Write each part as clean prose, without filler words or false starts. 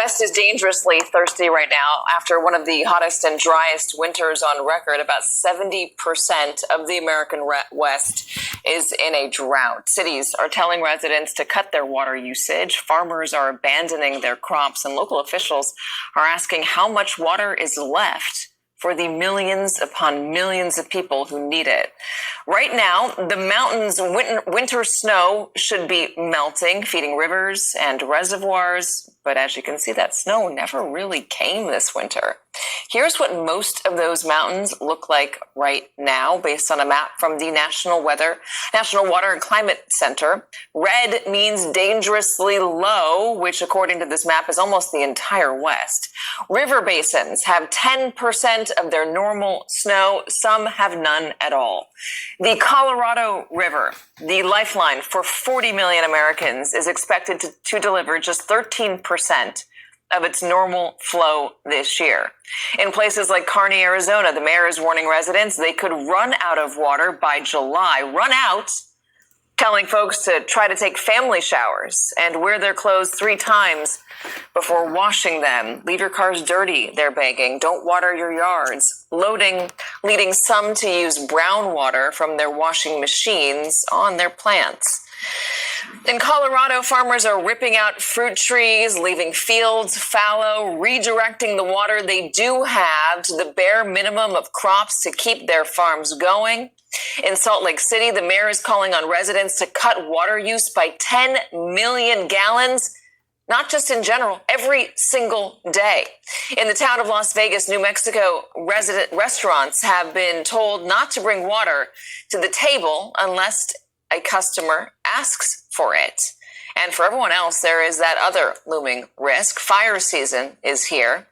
West is dangerously thirsty right now after one of the hottest and driest winters on record. About 70% of the American West is in a drought. Cities are telling residents to cut their water usage. Farmers are abandoning their crops, and local officials are asking how much water is left for the millions upon millions of people who need it. Right now, the mountains' winter snow should be melting, feeding rivers and reservoirs. But as you can see, that snow never really came this winter. Here's what most of those mountains look like right now, based on a map from the National Water and Climate Center. Red means dangerously low, which according to this map is almost the entire West. River basins have 10% of their normal snow. Some have none at all. The Colorado River, the lifeline for 40 million Americans, is expected to deliver just 13% of its normal flow this year. In places like Kearney, Arizona, the mayor is warning residents they could run out of water by July. Run out, telling folks to try to take family showers and wear their clothes 3 times before washing them. Leave your cars dirty, they're begging. Don't water your yards. Leading some to use brown water from their washing machines on their plants. In Colorado, farmers are ripping out fruit trees, leaving fields fallow, redirecting the water they do have to the bare minimum of crops to keep their farms going. In Salt Lake City, the mayor is calling on residents to cut water use by 10 million gallons, not just in general, every single day. In the town of Las Vegas, New Mexico, restaurants have been told not to bring water to the table unless a customer asks for it. And for everyone else, there is that other looming risk. Fire season is here.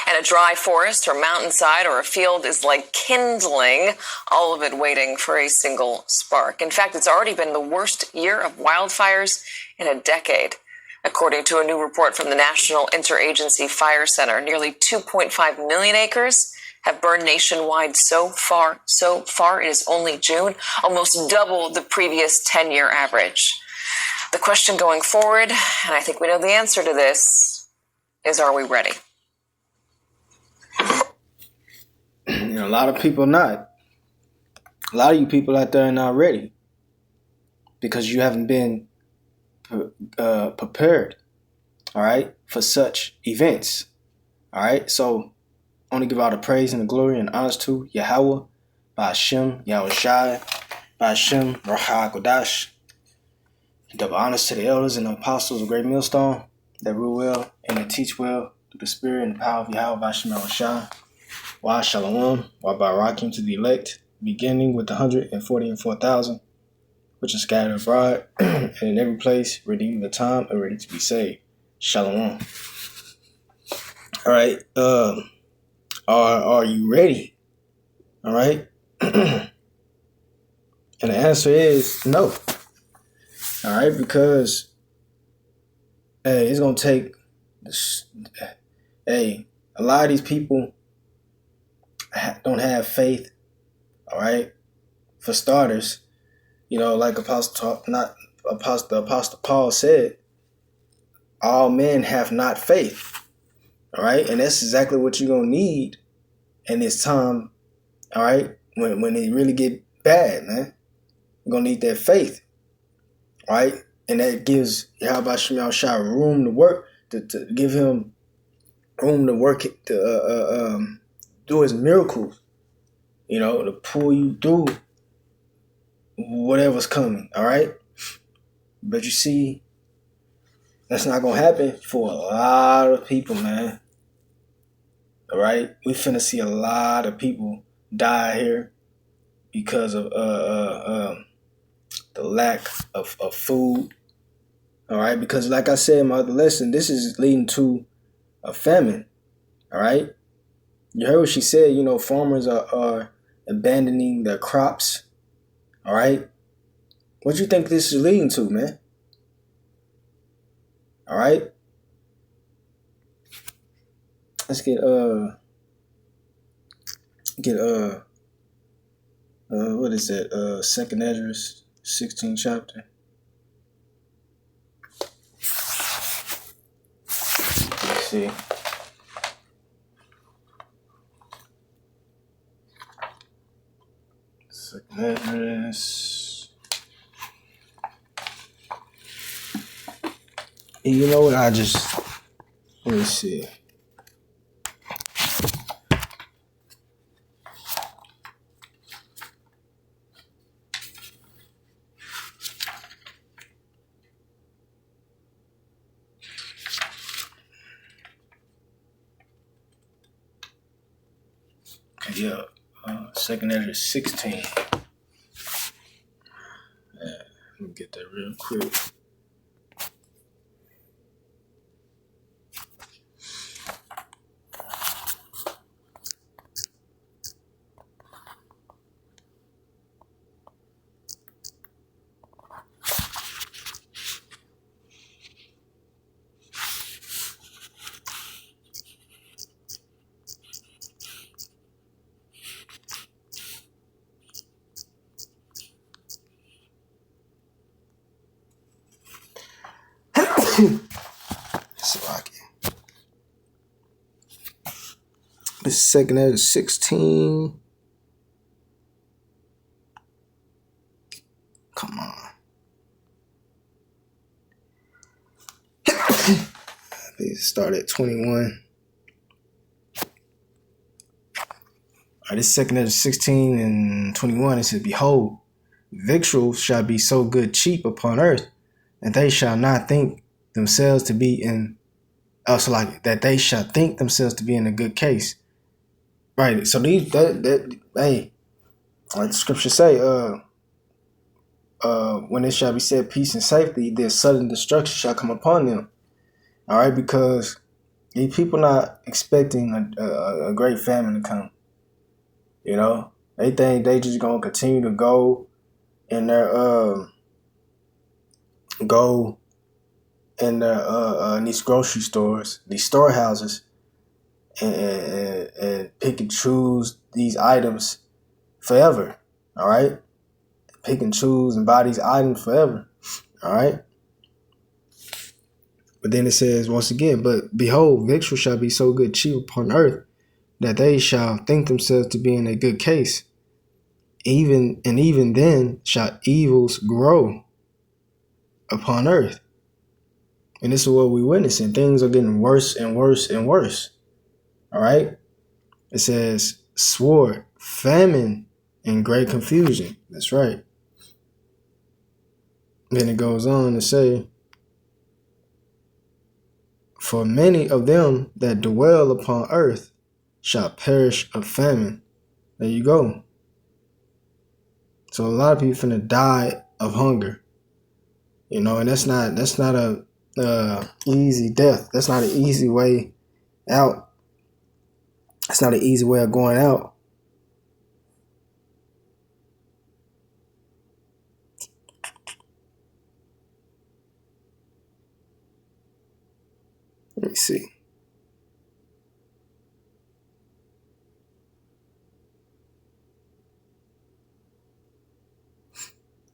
And a dry forest or mountainside or a field is like kindling, all of it waiting for a single spark. In fact, it's already been the worst year of wildfires in a decade. According to a new report from the National Interagency Fire Center, nearly 2.5 million acres have burned nationwide so far. It is only June, almost double the previous 10-year average. The question going forward, and I think we know the answer to this, is are we ready? A lot of people not. A lot of you people out there are not ready because you haven't been prepared, all right, for such events, all right? So I want to give all the praise and the glory and honors to Yahweh, Ba'ashem, Yahushai, Ba'ashem, Raha Kodash. Double honors to the elders and the apostles of Great Millstone that rule well and that teach well through the spirit and the power of Yahweh, Ba'ashem, Yahushai. Wa Shalom, Wa Barakim to the elect, beginning with the 144,000, which is scattered abroad, and in every place, redeeming the time and ready to be saved. Shalom. All right. Are you ready? All right. And the answer is no. All right, because it's gonna take a lot of these people don't have faith. All right. For starters, like Apostle Paul said, all men have not faith. All right. And that's exactly what you're going to need in this time. All right. When it really get bad, man, you're going to need that faith. All right. And that gives Yahweh Shem Shai room to work, to give him room to work, to do his miracles, to pull you through whatever's coming, all right? But you see, that's not going to happen for a lot of people, man. All right? We finna see a lot of people die here because of the lack of food, all right? Because like I said in my other lesson, this is leading to a famine, all right? You heard what she said, farmers are abandoning their crops. All right. What do you think this is leading to, man? All right. Let's get what is that? Second Ezra 16th chapter. see. Second address. You know what? Let me see. Yeah, second address 16. Let me get that real quick. This second address 16. Come on. They start at 21. This second address 16 and 21. It says, "Behold, victuals shall be so good cheap upon earth, and they shall not think themselves to be in that they shall think themselves to be in a good case." Right. So these hey, like the scripture say, when it shall be said peace and safety, their sudden destruction shall come upon them. All right, because these people not expecting a great famine to come. You know, they think they just gonna continue to go in their in these grocery stores, these storehouses, and pick and choose these items forever. All right, pick and choose and buy these items forever. All right. But then it says once again, "But behold, victuals shall be so good cheap upon earth, that they shall think themselves to be in a good case. Even then shall evils grow upon earth." And this is what we're witnessing. Things are getting worse and worse and worse. All right. It says sword, famine, and great confusion. That's right. Then it goes on to say, "For many of them that dwell upon earth shall perish of famine." There you go. So a lot of people finna die of hunger. You know, and that's not a easy death. That's not an easy way out. It's not an easy way of going out. Let me see.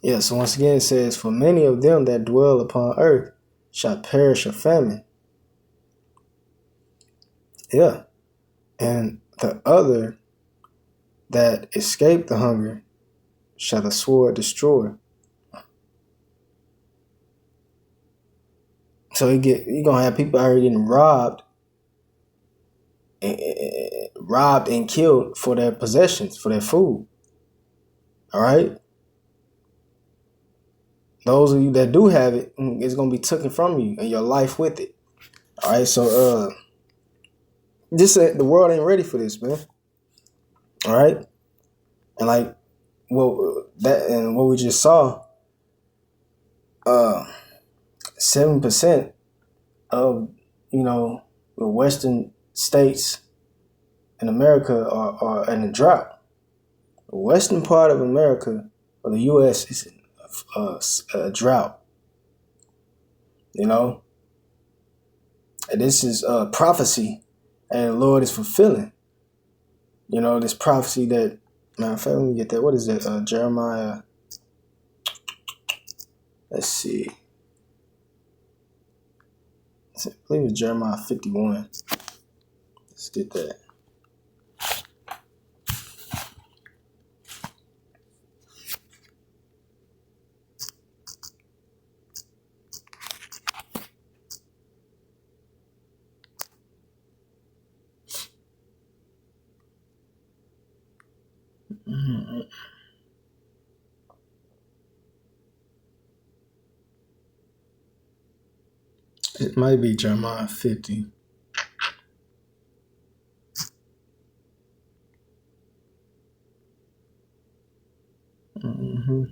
Yeah, so once again it says, "For many of them that dwell upon earth shall perish of famine." Yeah. "And the other that escape the hunger shall the sword destroy." So you're gonna have people out here getting robbed and killed for their possessions, for their food. All right. Those of you that do have it, it's gonna be taken from you and your life with it. All right. So the world ain't ready for this, man. All right. And like what we just saw, 7% of the Western states in America are in a drought. The western part of America, or the U.S., is in a drought. You know, and this is prophecy, and the Lord is fulfilling. You know, this prophecy that. Now, if I let me get that, what is that? Jeremiah. Let's see. I believe it's Jeremiah 51. Let's get that. It might be Jeremiah 50. Mm-hmm.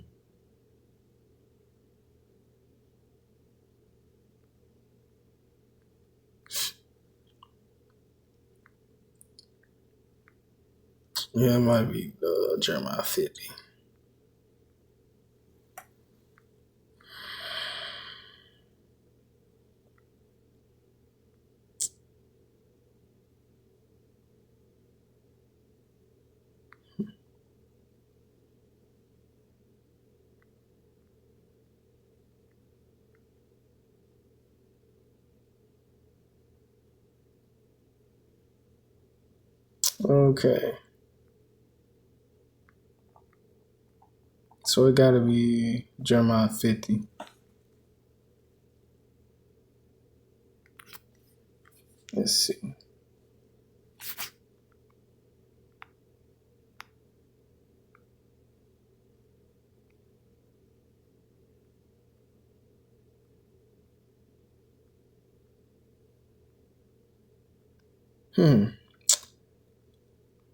Yeah, it might be Jeremiah 50. Okay. So it got to be Jeremiah 50. Let's see.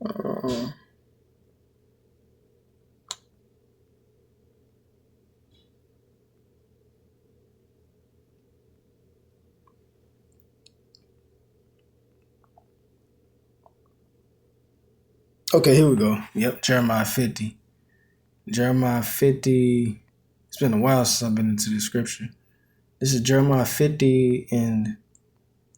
Uh, okay, here we go. Yep, Jeremiah 50. Jeremiah 50. It's been a while since I've been into the scripture. This is Jeremiah 50 and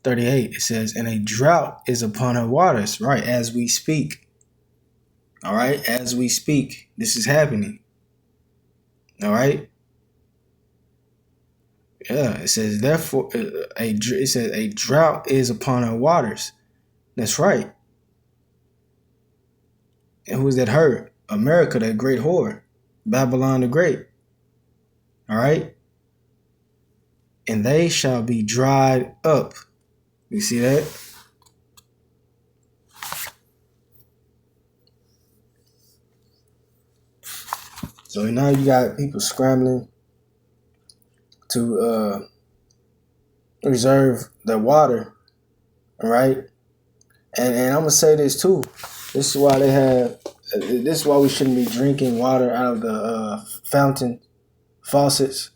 38. It says, and a drought is upon her waters, right, as we speak. All right, as we speak, this is happening. All right. Yeah, it says, therefore, it says a drought is upon her waters. That's right. And who's that hurt? America, that great whore. Babylon the Great. All right. And they shall be dried up. You see that? So now you got people scrambling to reserve their water. All right. And I'm gonna say this too. This is why they have. This is why we shouldn't be drinking water out of the fountain faucets.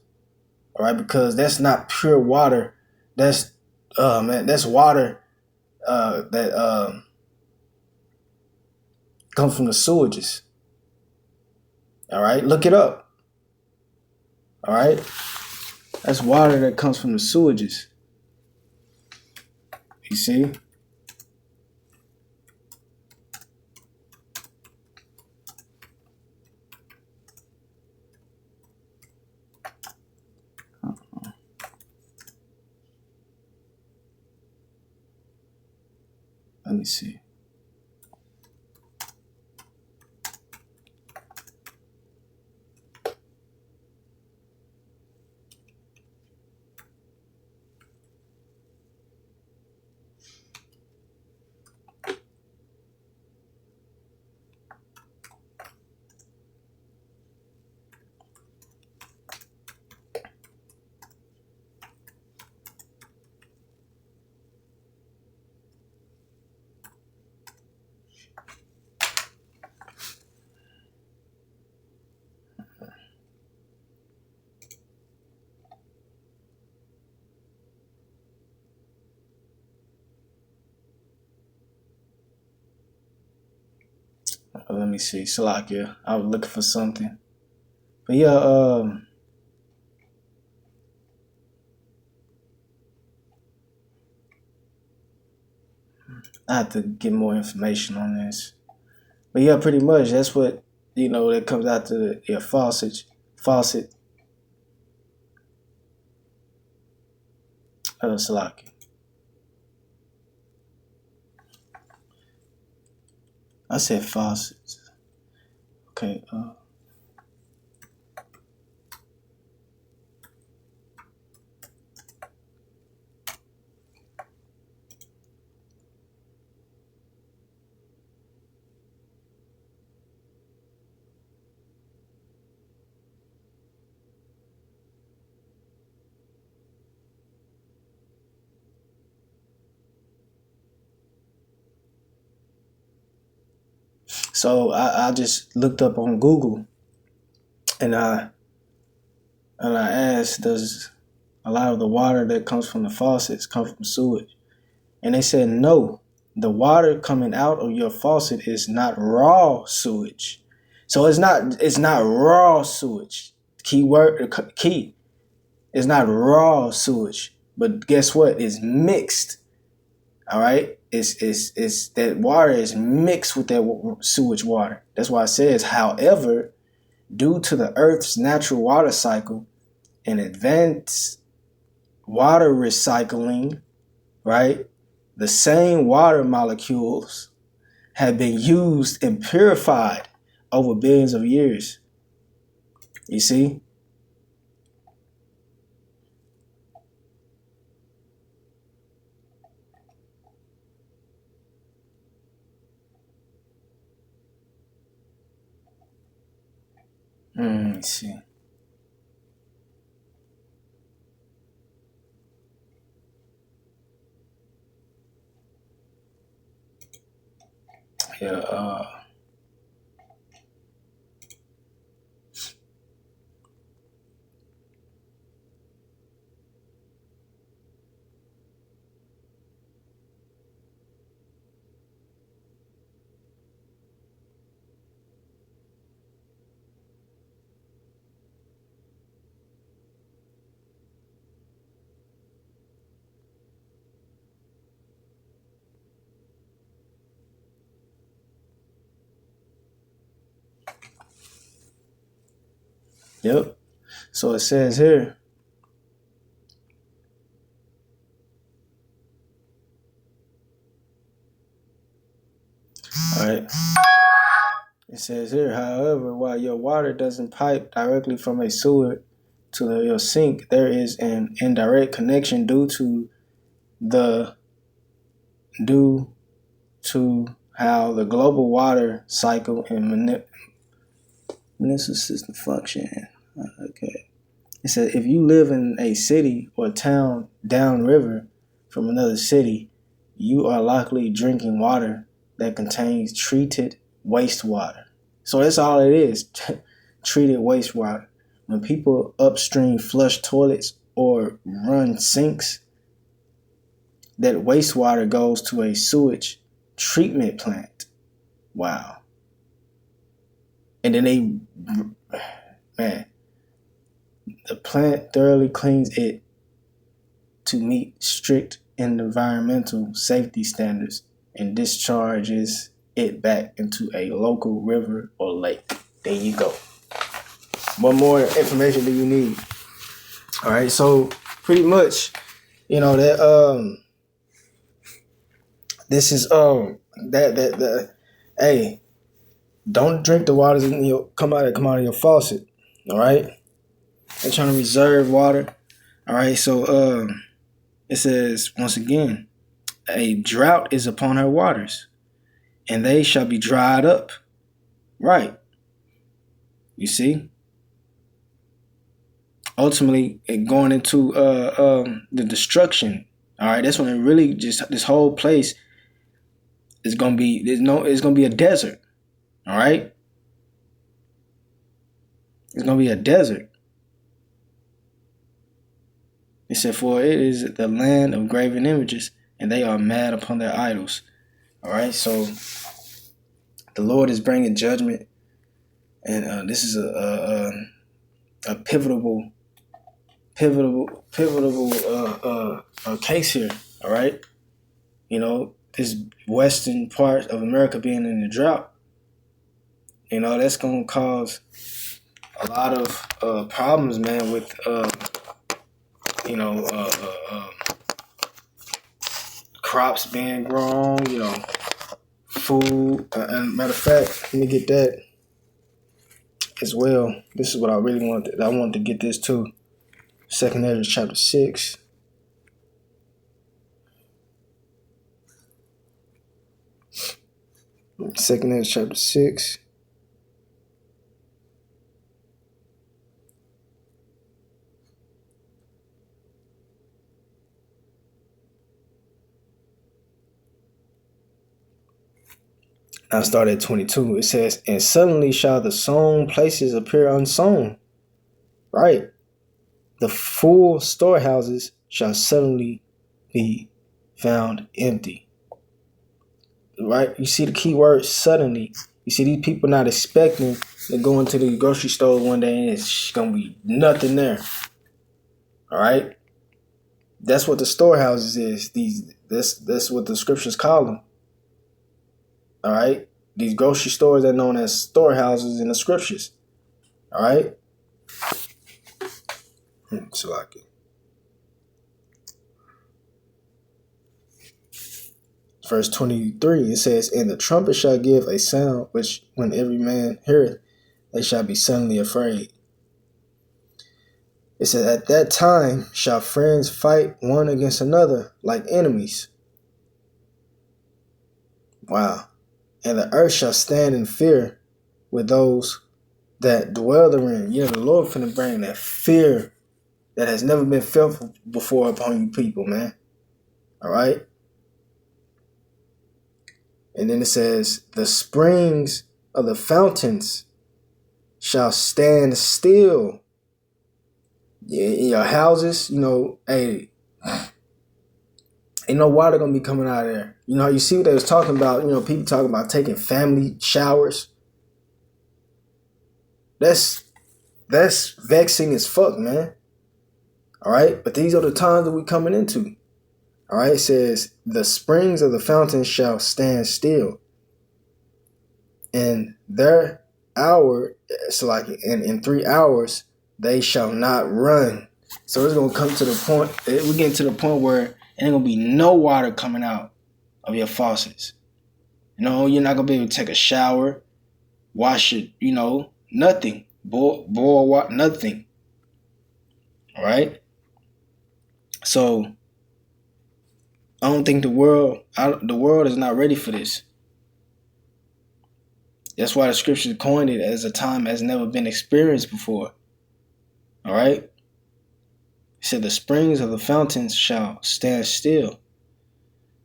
All right, because that's not pure water. That's that's water that comes from the sewages. All right, look it up. All right, that's water that comes from the sewages. You see? Let me see. Let me see. Salakia. I was looking for something. But yeah, I have to get more information on this. But yeah, pretty much that's what that comes out to your faucet. Salaki. I said faucets. Okay. So I just looked up on Google, and I asked, does a lot of the water that comes from the faucets come from sewage? And they said no. The water coming out of your faucet is not raw sewage. So it's not raw sewage. Key. It's not raw sewage. But guess what? It's mixed. All right? It's that water is mixed with that sewage water. That's why it says, however, due to the Earth's natural water cycle and advanced water recycling, right? The same water molecules have been used and purified over billions of years. You see? Let's see. Yeah, yep. So it says here, all right. It says here, however, while your water doesn't pipe directly from a sewer to your sink, there is an indirect connection due to how the global water cycle and municipal system function. Okay. It said if you live in a city or town downriver from another city, you are likely drinking water that contains treated wastewater. So that's all it is. Treated wastewater. When people upstream flush toilets or run sinks, that wastewater goes to a sewage treatment plant. Wow. And then the plant thoroughly cleans it to meet strict environmental safety standards and discharges it back into a local river or lake. There you go. What more information do you need? All right, so pretty much, that this is hey, don't drink the water that come out of your faucet. All right, they're trying to reserve water. All right, so it says once again, a drought is upon her waters, and they shall be dried up. Right. You see? Ultimately, it going into the destruction. All right, that's when it really just this whole place is gonna be it's gonna be a desert. All right, it's gonna be a desert. It said, for it is the land of graven images, and they are mad upon their idols. All right, so the Lord is bringing judgment, and this is a pivotal case here. All right, this western part of America being in the drought, that's gonna cause a lot of problems, man, with crops being grown, food. And matter of fact, let me get that as well. This is what I really wanted. I wanted to get this too. 2 Ezra chapter 6. Second Ezra chapter 6. I started at 22. It says, and suddenly shall the sown places appear unsown. Right? The full storehouses shall suddenly be found empty. Right? You see the key word suddenly. You see these people not expecting to go into the grocery store one day and it's going to be nothing there. All right? That's what the storehouses is. That's what the scriptures call them. All right? These grocery stores are known as storehouses in the scriptures. All right? So like it. Verse 23, it says, and the trumpet shall give a sound, which when every man heareth, they shall be suddenly afraid. It says, at that time shall friends fight one against another like enemies. Wow. And the earth shall stand in fear with those that dwell therein. Yeah, the Lord finna bring that fear that has never been felt before upon you people, man. All right? And then it says, the springs of the fountains shall stand still. Yeah, in your houses, hey, ain't no water gonna be coming out of there. You see what they was talking about, people talking about taking family showers. That's vexing as fuck, man. All right? But these are the times that we coming into. All right? It says, the springs of the fountains shall stand still. And their hour, so like in 3 hours, they shall not run. So it's going to come to the point, we're getting to the point where there ain't going to be no water coming out of your faucets. You're not going to be able to take a shower, wash it, nothing. Boil water, nothing. All right? So I don't think the world is not ready for this. That's why the scriptures coined it as a time has never been experienced before. All right? It said the springs of the fountains shall stand still.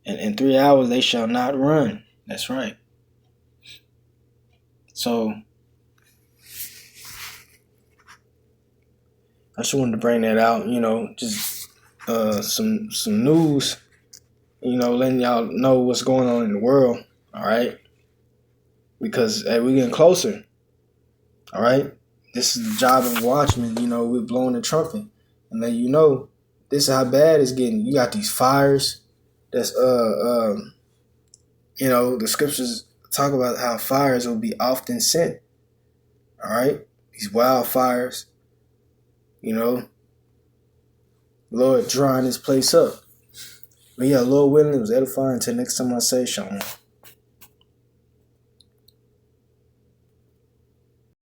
And in 3 hours they shall not run. That's right. So I just wanted to bring that out, just some news, letting y'all know what's going on in the world, all right? Because, hey, we're getting closer, all right? This is the job of watchmen, we're blowing the trumpet. And then, this is how bad it's getting. You got these fires that's, the scriptures talk about how fires will be often sent, all right? These wildfires, Lord drying this place up. But yeah, Lord willing, it was edifying. Until next time I say shalom.